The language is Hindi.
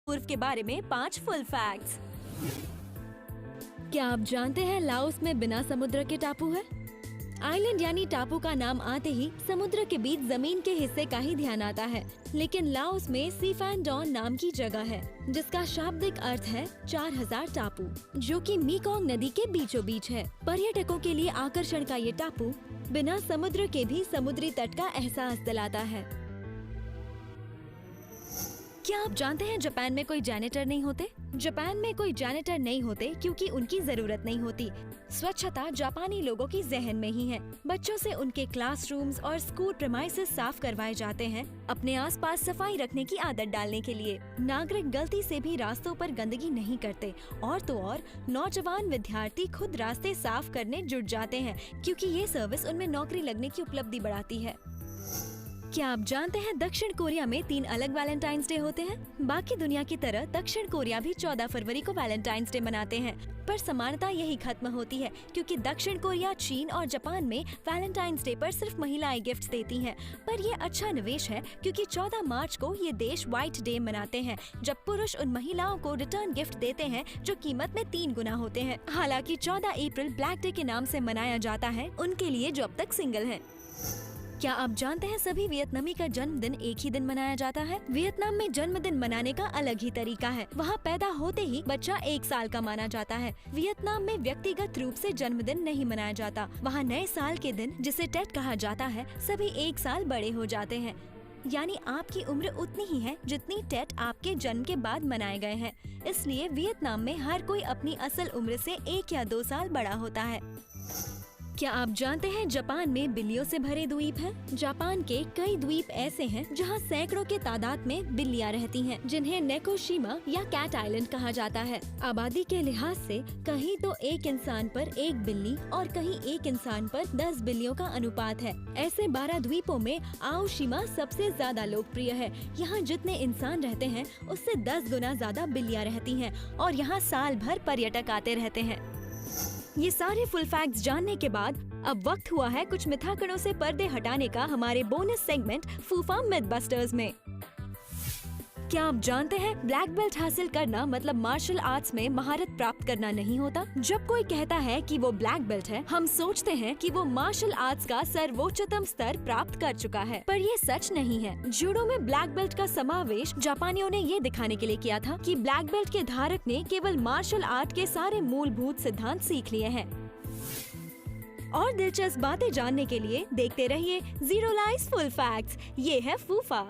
पूर्व के बारे में 5 फुल फैक्ट्स। क्या आप जानते हैं लाओस में बिना समुद्र के टापू है? आइलैंड यानी टापू का नाम आते ही समुद्र के बीच जमीन के हिस्से का ही ध्यान आता है, लेकिन लाओस में सीफैनडॉन नाम की जगह है जिसका शाब्दिक अर्थ है 4000 टापू, जो कि मेकोंग नदी के बीचों बीच है। पर्यटकों के लिए आकर्षण का ये टापू बिना समुद्र के भी समुद्री तट का एहसास दिलाता है। क्या आप जानते हैं जापान में कोई जैनिटर नहीं होते? जापान में कोई जैनिटर नहीं होते क्योंकि उनकी जरूरत नहीं होती। स्वच्छता जापानी लोगों की जहन में ही है। बच्चों से उनके क्लासरूम्स और स्कूल प्रेमाइसेस साफ करवाए जाते हैं अपने आसपास सफाई रखने की आदत डालने के लिए। नागरिक गलती से भी रास्तों पर गंदगी नहीं करते और तो और नौजवान विद्यार्थी खुद रास्ते साफ करने जुट जाते हैं क्योंकि ये सर्विस उनमें नौकरी लगने की उपलब्धि बढ़ाती है। क्या आप जानते हैं दक्षिण कोरिया में 3 अलग वैलेंटाइंस डे होते हैं? बाकी दुनिया की तरह दक्षिण कोरिया भी 14 फरवरी को वैलेंटाइंस डे मनाते हैं, पर समानता यही खत्म होती है क्योंकि दक्षिण कोरिया, चीन और जापान में वैलेंटाइंस डे पर सिर्फ महिलाएं गिफ्ट देती हैं। पर ये अच्छा निवेश है क्योंकि 14 मार्च को ये देश व्हाइट डे मनाते हैं, जब पुरुष उन महिलाओं को रिटर्न गिफ्ट देते हैं जो कीमत में 3 गुना होते हैं। हालांकि 14 अप्रैल ब्लैक डे के नाम से मनाया जाता है उनके लिए जो अब तक सिंगल हैं। क्या आप जानते हैं सभी वियतनामी का जन्मदिन एक ही दिन मनाया जाता है? वियतनाम में जन्मदिन मनाने का अलग ही तरीका है। वहाँ पैदा होते ही बच्चा 1 साल का माना जाता है। वियतनाम में व्यक्तिगत रूप से जन्मदिन नहीं मनाया जाता। वहाँ नए साल के दिन, जिसे टेट कहा जाता है, सभी 1 साल बड़े हो जाते हैं। यानी आपकी उम्र उतनी ही है जितनी टेट आपके जन्म के बाद मनाए गए हैं। इसलिए वियतनाम में हर कोई अपनी असल उम्र से 1 या 2 साल बड़ा होता है। क्या आप जानते हैं जापान में बिल्लियों से भरे द्वीप हैं? जापान के कई द्वीप ऐसे हैं जहां सैकड़ों के तादाद में बिल्लियां रहती हैं, जिन्हें नेकोशिमा या कैट आइलैंड कहा जाता है। आबादी के लिहाज से कहीं तो 1 इंसान पर 1 बिल्ली और कहीं 1 इंसान पर 10 बिल्लियों का अनुपात है। ऐसे 12 द्वीपों में आओशिमा सबसे ज्यादा लोकप्रिय है। यहाँ जितने इंसान रहते हैं उससे 10 गुना ज्यादा बिल्लियाँ रहती हैं और यहाँ साल भर पर्यटक आते रहते हैं। ये सारे फुल फैक्ट्स जानने के बाद अब वक्त हुआ है कुछ मिथाकड़ों से पर्दे हटाने का हमारे बोनस सेगमेंट फूफा मिथबस्टर्स में। क्या आप जानते हैं ब्लैक बेल्ट हासिल करना मतलब मार्शल आर्ट्स में महारत प्राप्त करना नहीं होता? जब कोई कहता है कि वो ब्लैक बेल्ट है, हम सोचते हैं कि वो मार्शल आर्ट्स का सर्वोच्चतम स्तर प्राप्त कर चुका है, पर ये सच नहीं है। जूडो में ब्लैक बेल्ट का समावेश जापानियों ने ये दिखाने के लिए किया था कि ब्लैक बेल्ट के धारक ने केवल मार्शल आर्ट के सारे मूलभूत सिद्धांत सीख लिए हैं। और दिलचस्प बातें जानने के लिए देखते रहिए जीरो लाइफ फुल फैक्ट्स। ये है फूफा।